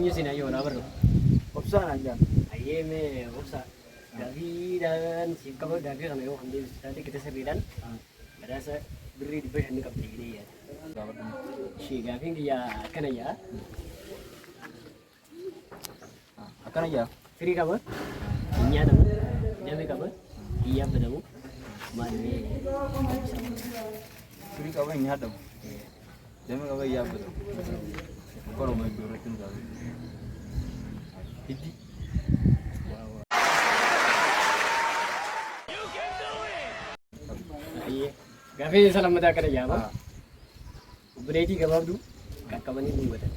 eenyu isin ayyoo naa barru? Obsaan anjaan. Ayyee mee obsa. Gaafiidhaan siif qaba gaafii kana yoo kan deebisu taate qixxa sirriidhaan badhaasa birrii 500 qabdi jedhee yaada. Ishee gaafiin kiyyaa akkana yaa. Akkana jaa. Firii qaba. Hin nyaatamu. Damee qaba. Hin yaabbatamu. Maallee Firii qaba hin nyaatamu. Damee qaba hin yaabbatamu. Qoroma iddoo irratti hin taatu. Hiddi. Gaafiin isa lammataa akkana jaama. Obboleettii gabaabduu qaqqabanii dhungatan.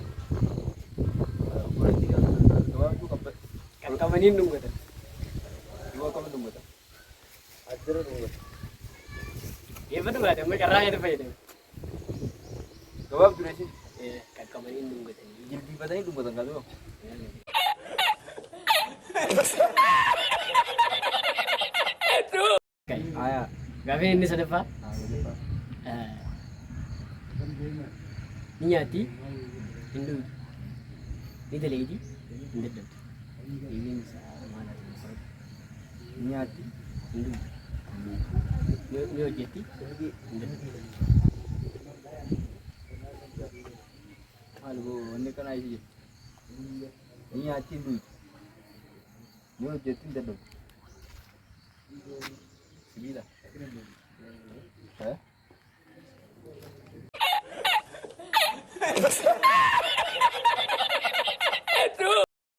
Obboleettii gabaabduu Qaqqabanii dhungatan. yoo akkam dhungata. Addira dhungata. Eeffatu baate amma carraa jedhu fayyadame. Gabaabduu reesin. Qaqqabanii dhungatan. Jilbiifatanii dhungatan kaatoo. Aayaa. Gaafiin inni sadaffaa ni nyaatti, hin dhugdu, ni daleeyti, hin daddabdu. Deebiin isaa maal haa ta'u? Nyaatti. Hin dhugdu. Ni hojjetti, hin daddabdu. Maal goo wanni kanaa isi jedhu. Ni nyaatti hin dhugdu. Ni hojjetti hin daddabdu. Sibiila. Eh?